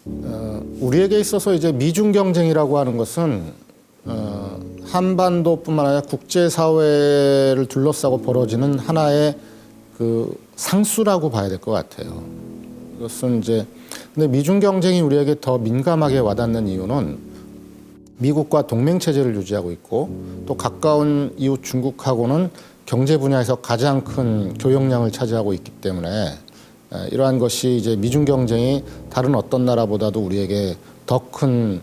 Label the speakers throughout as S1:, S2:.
S1: 우리에게 있어서 이제 미중 경쟁이라고 하는 것은 한반도뿐만 아니라 국제사회를 둘러싸고 벌어지는 하나의 그 상수라고 봐야 될 것 같아요. 이것은 이제 근데 미중 경쟁이 우리에게 더 민감하게 와닿는 이유는 미국과 동맹 체제를 유지하고 있고 또 가까운 이웃 중국하고는 경제 분야에서 가장 큰 교역량을 차지하고 있기 때문에 이러한 것이 이제 미중 경쟁이 다른 어떤 나라보다도 우리에게 더 큰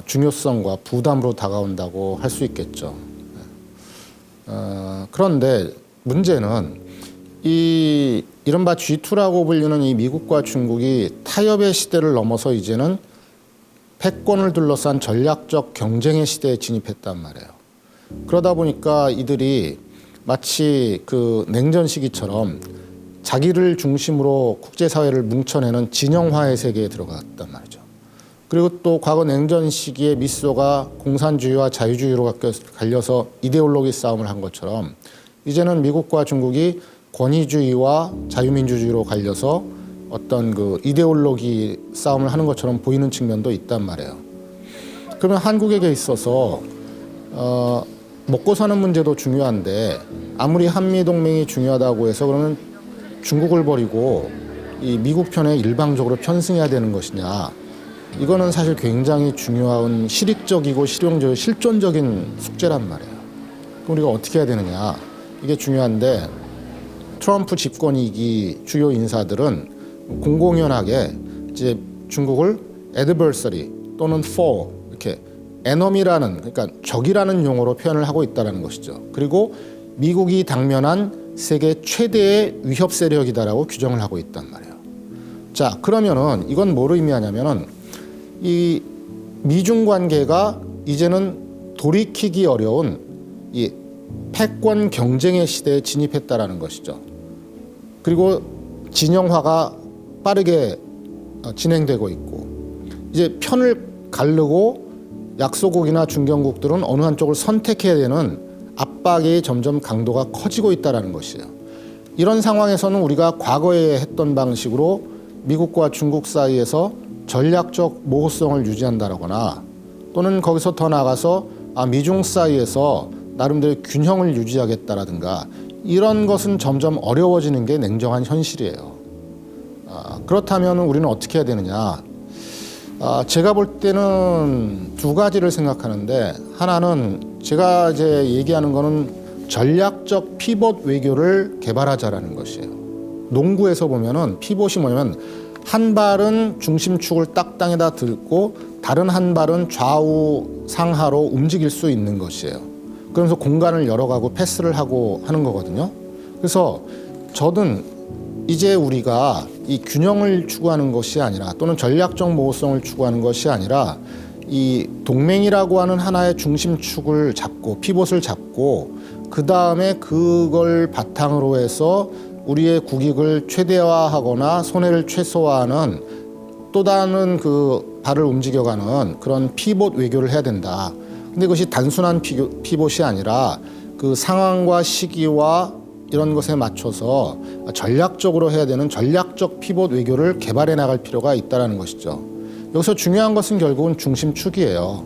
S1: 중요성과 부담으로 다가온다고 할 수 있겠죠. 그런데 문제는 이 이른바 G2라고 불리는 이 미국과 중국이 타협의 시대를 넘어서 이제는 패권을 둘러싼 전략적 경쟁의 시대에 진입했단 말이에요. 그러다 보니까 이들이 마치 그 냉전 시기처럼 자기를 중심으로 국제사회를 뭉쳐내는 진영화의 세계에 들어갔단 말이죠. 그리고 또 과거 냉전 시기에 미소가 공산주의와 자유주의로 갈려서 이데올로기 싸움을 한 것처럼 이제는 미국과 중국이 권위주의와 자유민주주의로 갈려서 어떤 그 이데올로기 싸움을 하는 것처럼 보이는 측면도 있단 말이에요. 그러면 한국에게 있어서 먹고 사는 문제도 중요한데 아무리 한미동맹이 중요하다고 해서 그러면 중국을 버리고 이 미국 편에 일방적으로 편승해야 되는 것이냐. 이거는 사실 굉장히 중요한 실익적이고 실존적인 숙제란 말이에요. 그럼 우리가 어떻게 해야 되느냐. 이게 중요한데 트럼프 집권이기 주요 인사들은 공공연하게 이제 중국을 adversary 또는 foe 이렇게 enemy라는 그러니까 적이라는 용어로 표현을 하고 있다는 것이죠. 그리고 미국이 당면한 세계 최대의 위협 세력이다라고 규정을 하고 있단 말이에요. 자, 그러면은 이건 뭐를 의미하냐면은 이 미중 관계가 이제는 돌이키기 어려운 이 패권 경쟁의 시대에 진입했다라는 것이죠. 그리고 진영화가 빠르게 진행되고 있고 이제 편을 가르고 약소국이나 중견국들은 어느 한쪽을 선택해야 되는 압박이 점점 강도가 커지고 있다는 것이에요. 이런 상황에서는 우리가 과거에 했던 방식으로 미국과 중국 사이에서 전략적 모호성을 유지한다거나 또는 거기서 더 나아가서 미중 사이에서 나름대로 균형을 유지하겠다라든가 이런 것은 점점 어려워지는 게 냉정한 현실이에요. 그렇다면 우리는 어떻게 해야 되느냐. 제가 볼 때는 두 가지를 생각하는데 하나는 제가 이제 얘기하는 거는 전략적 피벗 외교를 개발하자라는 것이에요. 농구에서 보면은 피벗이 뭐냐면 한 발은 중심축을 딱땅에다 들고 다른 한 발은 좌우 상하로 움직일 수 있는 것이에요. 그러면서 공간을 열어가고 패스를 하고 하는 거거든요. 그래서 저는 이제 우리가 이 균형을 추구하는 것이 아니라 또는 전략적 모호성을 추구하는 것이 아니라 이 동맹이라고 하는 하나의 중심축을 잡고 피벗을 잡고 그 다음에 그걸 바탕으로 해서 우리의 국익을 최대화하거나 손해를 최소화하는 또 다른 그 발을 움직여가는 그런 피벗 외교를 해야 된다. 근데 그것이 단순한 피벗이 아니라 그 상황과 시기와 이런 것에 맞춰서 전략적으로 해야 되는 전략적 피벗 외교를 개발해 나갈 필요가 있다는 것이죠. 여기서 중요한 것은 결국은 중심축이에요.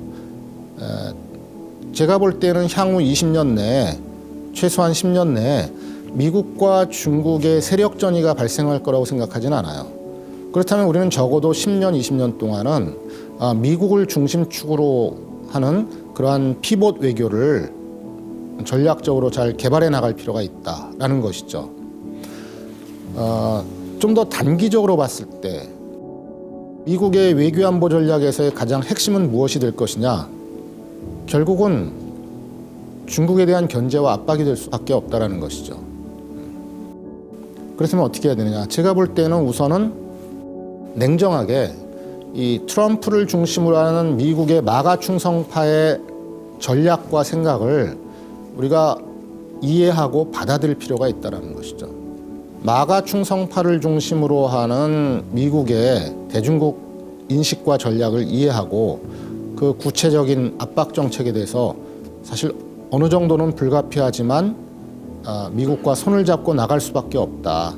S1: 제가 볼 때는 향후 20년 내에 최소한 10년 내에 미국과 중국의 세력 전이가 발생할 거라고 생각하지는 않아요. 그렇다면 우리는 적어도 10년, 20년 동안은 미국을 중심축으로 하는 그러한 피벗 외교를 전략적으로 잘 개발해 나갈 필요가 있다라는 것이죠. 좀 더 단기적으로 봤을 때 미국의 외교안보 전략에서의 가장 핵심은 무엇이 될 것이냐? 결국은 중국에 대한 견제와 압박이 될 수밖에 없다라는 것이죠. 그렇다면 어떻게 해야 되느냐? 제가 볼 때는 우선은 냉정하게 이 트럼프를 중심으로 하는 미국의 마가 충성파의 전략과 생각을 우리가 이해하고 받아들일 필요가 있다는 것이죠. 마가 충성파를 중심으로 하는 미국의 대중국 인식과 전략을 이해하고 그 구체적인 압박 정책에 대해서 사실 어느 정도는 불가피하지만 미국과 손을 잡고 나갈 수밖에 없다.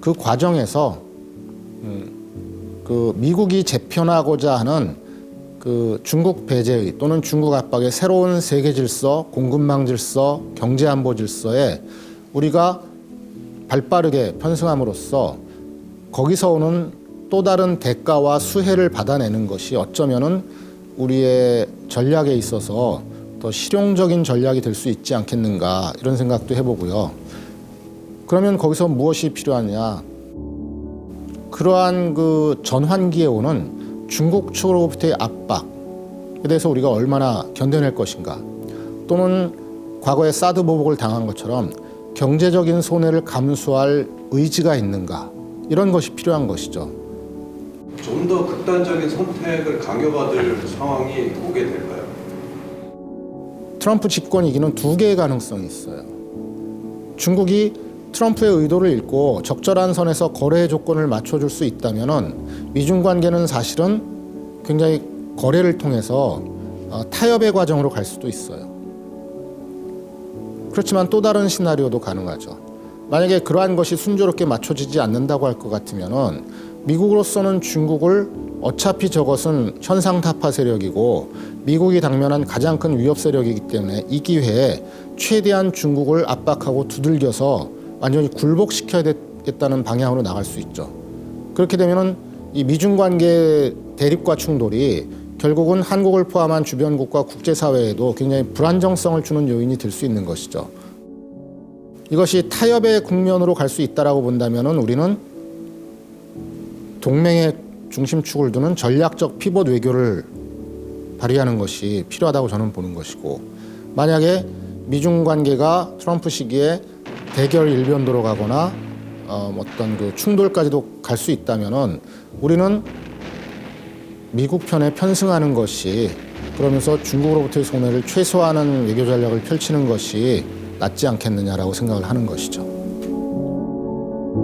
S1: 그 과정에서 그 미국이 재편하고자 하는 그 중국 배제의 또는 중국 압박의 새로운 세계 질서, 공급망 질서, 경제 안보 질서에 우리가 발빠르게 편승함으로써 거기서 오는 또 다른 대가와 수혜를 받아내는 것이 어쩌면은 우리의 전략에 있어서 더 실용적인 전략이 될 수 있지 않겠는가 이런 생각도 해보고요. 그러면 거기서 무엇이 필요하냐? 그러한 그 전환기에 오는 중국 측으로부터의 압박에 대해서 우리가 얼마나 견뎌낼 것인가, 또는 과거에 사드 보복을 당한 것처럼 경제적인 손해를 감수할 의지가 있는가, 이런 것이 필요한 것이죠.
S2: 좀 더 극단적인 선택을 강요받을 상황이 오게 될까요?
S1: 트럼프 집권 이기는 두 개의 가능성이 있어요. 중국이 트럼프의 의도를 읽고 적절한 선에서 거래 조건을 맞춰줄 수 있다면은 미중 관계는 사실은 굉장히 거래를 통해서 타협의 과정으로 갈 수도 있어요. 그렇지만 또 다른 시나리오도 가능하죠. 만약에 그러한 것이 순조롭게 맞춰지지 않는다고 할 것 같으면은 미국으로서는 중국을 어차피 저것은 현상타파 세력이고 미국이 당면한 가장 큰 위협 세력이기 때문에 이 기회에 최대한 중국을 압박하고 두들겨서 완전히 굴복시켜야 되겠다는 방향으로 나갈 수 있죠. 그렇게 되면은 이 미중 관계 대립과 충돌이 결국은 한국을 포함한 주변국과 국제사회에도 굉장히 불안정성을 주는 요인이 될 수 있는 것이죠. 이것이 타협의 국면으로 갈 수 있다라고 본다면은 우리는 동맹의 중심축을 두는 전략적 피벗 외교를 발휘하는 것이 필요하다고 저는 보는 것이고, 만약에 미중 관계가 트럼프 시기에 대결 일변도로 가거나 어떤 그 충돌까지도 갈 수 있다면은 우리는 미국 편에 편승하는 것이, 그러면서 중국으로부터의 손해를 최소화하는 외교 전략을 펼치는 것이 낫지 않겠느냐라고 생각을 하는 것이죠.